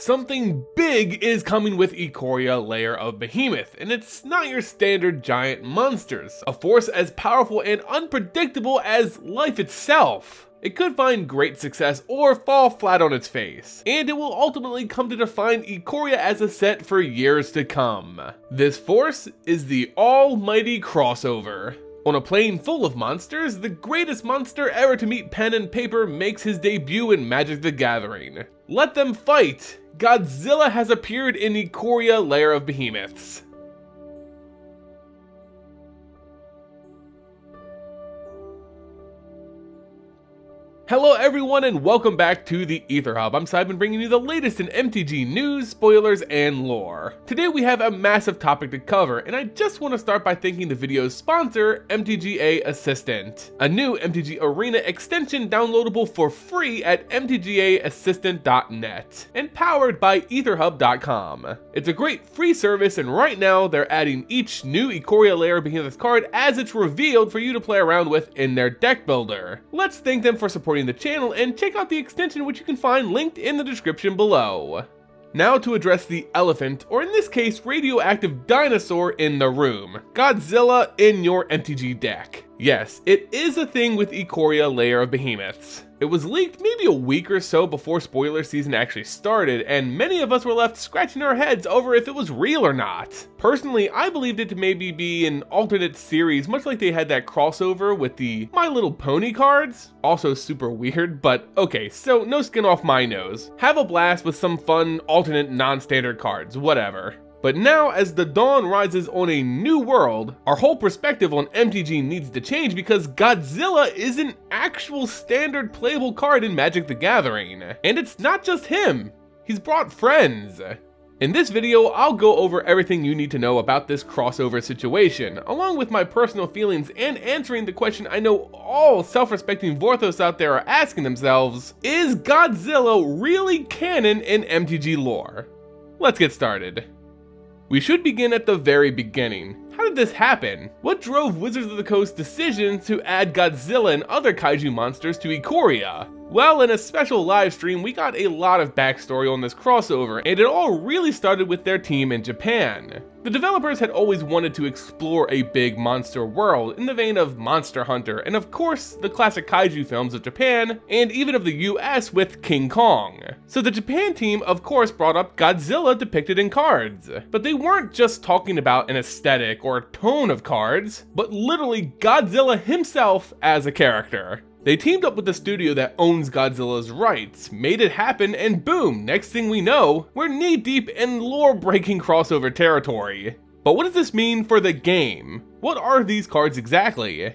Something big is coming with Ikoria Lair of Behemoths, and it's not your standard giant monsters, a force as powerful and unpredictable as life itself. It could find great success or fall flat on its face, and it will ultimately come to define Ikoria as a set for years to come. This force is the almighty crossover. On a plane full of monsters, the greatest monster ever to meet pen and paper makes his debut in Magic the Gathering. Let them fight! Godzilla has appeared in Ikoria Lair of Behemoths. Hello everyone and welcome back to the Aether Hub. I'm Simon, bringing you the latest in MTG news, spoilers, and lore. Today we have a massive topic to cover, and I just want to start by thanking the video's sponsor, MTG Assistant, a new MTG Arena Extension downloadable for free at mtgaassistant.net, and powered by etherhub.com. It's a great free service, and right now they're adding each new Ikoria Lair of Behemoths card as it's revealed for you to play around with in their deck builder. Let's thank them for supporting the channel and check out the extension, which you can find linked in the description below. Now to address the elephant, or in this case radioactive dinosaur in the room, Godzilla in your MTG deck. Yes, it is a thing with Ikoria Lair of Behemoths. It was leaked maybe a week or so before spoiler season actually started, and many of us were left scratching our heads over if it was real or not. Personally, I believed it to maybe be an alternate series, much like they had that crossover with the My Little Pony cards. Also super weird, but okay, so no skin off my nose. Have a blast with some fun alternate non-standard cards, whatever. But now, as the dawn rises on a new world, our whole perspective on MTG needs to change because Godzilla is an actual standard playable card in Magic the Gathering. And it's not just him, he's brought friends. In this video, I'll go over everything you need to know about this crossover situation, along with my personal feelings and answering the question I know all self-respecting Vorthos out there are asking themselves: is Godzilla really canon in MTG lore? Let's get started. We should begin at the very beginning. How did this happen? What drove Wizards of the Coast's decision to add Godzilla and other kaiju monsters to Ikoria? Well, in a special live stream, we got a lot of backstory on this crossover, and it all really started with their team in Japan. The developers had always wanted to explore a big monster world in the vein of Monster Hunter, and of course, the classic kaiju films of Japan, and even of the US with King Kong. So the Japan team, of course, brought up Godzilla depicted in cards. But they weren't just talking about an aesthetic or tone of cards, but literally Godzilla himself as a character. They teamed up with the studio that owns Godzilla's rights, made it happen, and boom, next thing we know, we're knee-deep in lore-breaking crossover territory. But what does this mean for the game? What are these cards exactly?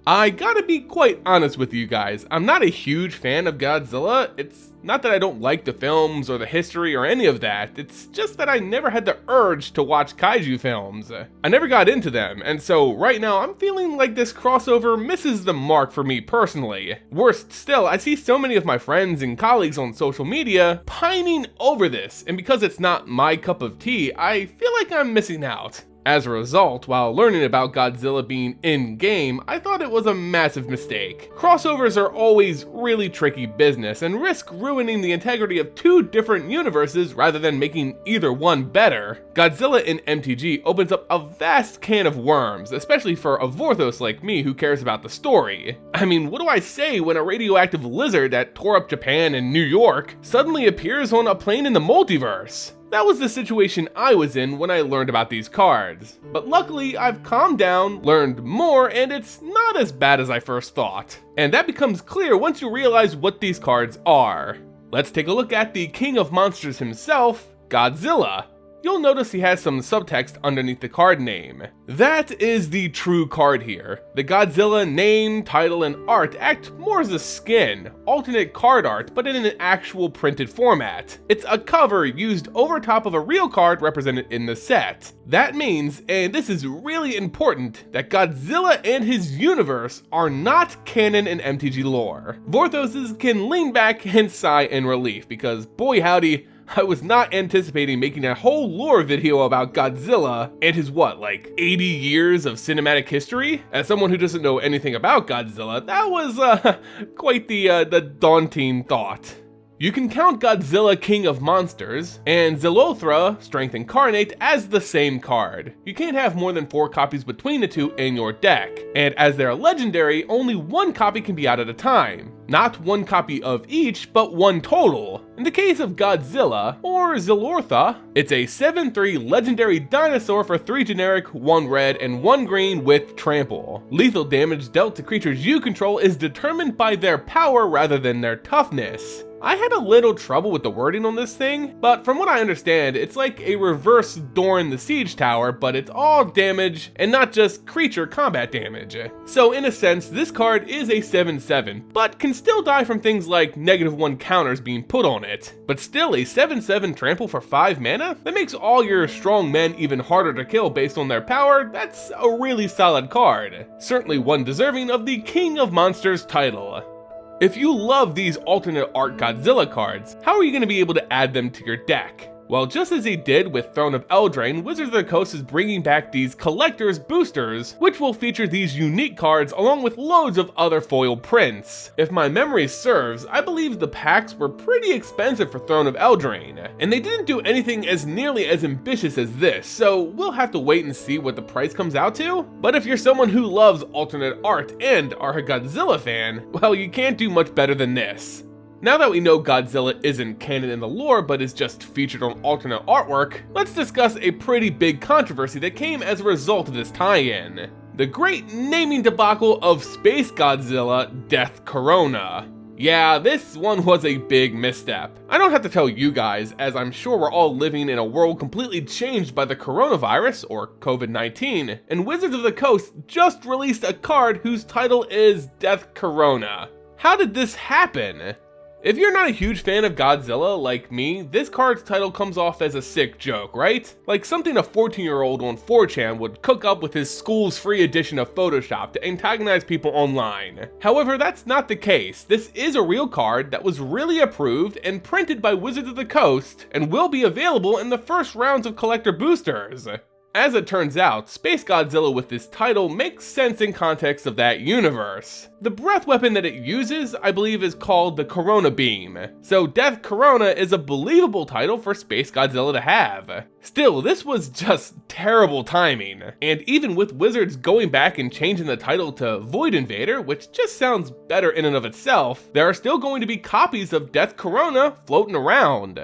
I gotta be quite honest with you guys, I'm not a huge fan of Godzilla. It's not that I don't like the films or the history or any of that, it's just that I never had the urge to watch kaiju films. I never got into them, and so right now I'm feeling like this crossover misses the mark for me personally. Worst still, I see so many of my friends and colleagues on social media pining over this, and because it's not my cup of tea, I feel like I'm missing out. As a result, while learning about Godzilla being in-game, I thought it was a massive mistake. Crossovers are always really tricky business and risk ruining the integrity of two different universes rather than making either one better. Godzilla in MTG opens up a vast can of worms, especially for a Vorthos like me who cares about the story. I mean, what do I say when a radioactive lizard that tore up Japan and New York suddenly appears on a plane in the multiverse? That was the situation I was in when I learned about these cards. But luckily, I've calmed down, learned more, and it's not as bad as I first thought. And that becomes clear once you realize what these cards are. Let's take a look at the king of monsters himself, Godzilla. You'll notice he has some subtext underneath the card name. That is the true card here. The Godzilla name, title, and art act more as a skin, alternate card art, but in an actual printed format. It's a cover used over top of a real card represented in the set. That means, and this is really important, that Godzilla and his universe are not canon in MTG lore. Vorthoses can lean back and sigh in relief, because boy howdy, I was not anticipating making a whole lore video about Godzilla and his like 80 years of cinematic history? As someone who doesn't know anything about Godzilla, that was quite the daunting thought. You can count Godzilla King of Monsters and Zilothra Strength Incarnate as the same card. You can't have more than 4 copies between the two in your deck, and as they're legendary, only 1 copy can be out at a time. Not 1 copy of each, but 1 total. In the case of Godzilla, or Zilothra, it's a 7/3 legendary dinosaur for 3 generic, 1 red, and 1 green with trample. Lethal damage dealt to creatures you control is determined by their power rather than their toughness. I had a little trouble with the wording on this thing, but from what I understand, it's like a reverse Dorn the Siege Tower, but it's all damage and not just creature combat damage. So in a sense, this card is a 7/7, but can still die from things like -1 counters being put on it. But still a 7/7 trample for 5 mana? That makes all your strong men even harder to kill based on their power. That's a really solid card. Certainly one deserving of the King of Monsters title. If you love these alternate art Godzilla cards, how are you going to be able to add them to your deck? Well, just as he did with Throne of Eldraine, Wizards of the Coast is bringing back these Collector's Boosters, which will feature these unique cards along with loads of other foil prints. If my memory serves, I believe the packs were pretty expensive for Throne of Eldraine, and they didn't do anything as nearly as ambitious as this, so we'll have to wait and see what the price comes out to. But if you're someone who loves alternate art and are a Godzilla fan, well, you can't do much better than this. Now that we know Godzilla isn't canon in the lore but is just featured on alternate artwork, let's discuss a pretty big controversy that came as a result of this tie-in. The great naming debacle of Spacegodzilla Death Corona. Yeah, this one was a big misstep. I don't have to tell you guys, as I'm sure we're all living in a world completely changed by the coronavirus, or COVID-19, and Wizards of the Coast just released a card whose title is Death Corona. How did this happen? If you're not a huge fan of Godzilla like me, this card's title comes off as a sick joke, right? Like something a 14-year-old on 4chan would cook up with his school's free edition of Photoshop to antagonize people online. However, that's not the case. This is a real card that was really approved and printed by Wizards of the Coast, and will be available in the first rounds of collector boosters. As it turns out, Spacegodzilla with this title makes sense in context of that universe. The breath weapon that it uses, I believe, is called the Corona Beam, so Death Corona is a believable title for Spacegodzilla to have. Still, this was just terrible timing, and even with Wizards going back and changing the title to Void Invader, which just sounds better in and of itself, there are still going to be copies of Death Corona floating around.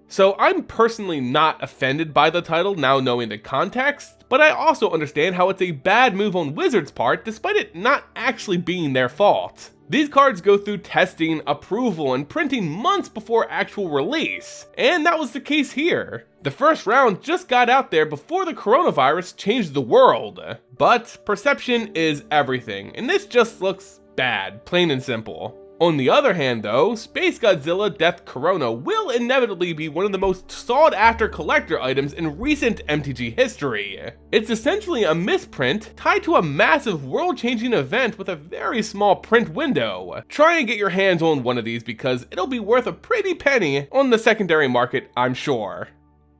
So I'm personally not offended by the title now knowing the context, but I also understand how it's a bad move on Wizards' part despite it not actually being their fault. These cards go through testing, approval, and printing months before actual release, and that was the case here. The first round just got out there before the coronavirus changed the world. But perception is everything, and this just looks bad, plain and simple. On the other hand though, Spacegodzilla Death Corona will inevitably be one of the most sought after collector items in recent MTG history. It's essentially a misprint tied to a massive world-changing event with a very small print window. Try and get your hands on one of these because it'll be worth a pretty penny on the secondary market, I'm sure.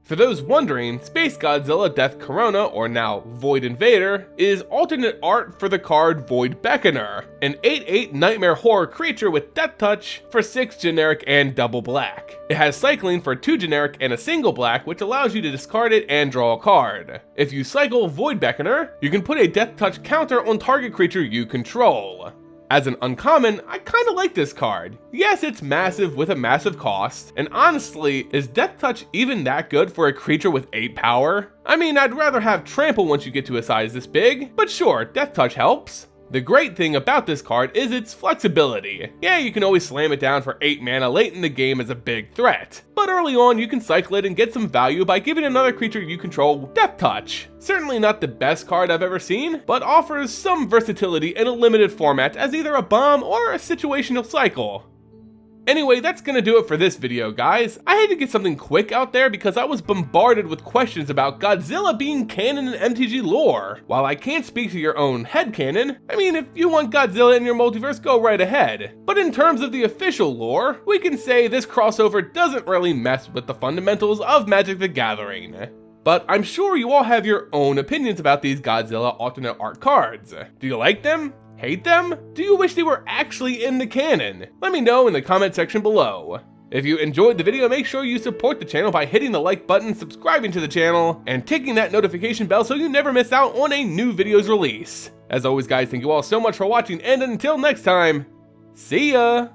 For those wondering, Spacegodzilla Death Corona, or now Void Invader, is alternate art for the card Void Beckoner, an 8/8 nightmare horror creature with Death Touch for 6 generic and double black. It has cycling for 2 generic and a single black, which allows you to discard it and draw a card. If you cycle Void Beckoner, you can put a Death Touch counter on target creature you control. As an uncommon, I kinda like this card. Yes, it's massive with a massive cost, and honestly, is Death Touch even that good for a creature with 8 power? I mean, I'd rather have Trample once you get to a size this big, but sure, Death Touch helps. The great thing about this card is its flexibility. Yeah, you can always slam it down for 8 mana late in the game as a big threat, but early on you can cycle it and get some value by giving another creature you control Death Touch. Certainly not the best card I've ever seen, but offers some versatility in a limited format as either a bomb or a situational cycle. Anyway, that's gonna do it for this video, guys. I had to get something quick out there because I was bombarded with questions about Godzilla being canon in MTG lore. While I can't speak to your own headcanon, I mean, if you want Godzilla in your multiverse, go right ahead. But in terms of the official lore, we can say this crossover doesn't really mess with the fundamentals of Magic the Gathering. But I'm sure you all have your own opinions about these Godzilla alternate art cards. Do you like them? Hate them? Do you wish they were actually in the canon? Let me know in the comment section below. If you enjoyed the video, make sure you support the channel by hitting the like button, subscribing to the channel, and ticking that notification bell so you never miss out on a new video's release. As always guys, thank you all so much for watching, and until next time, see ya!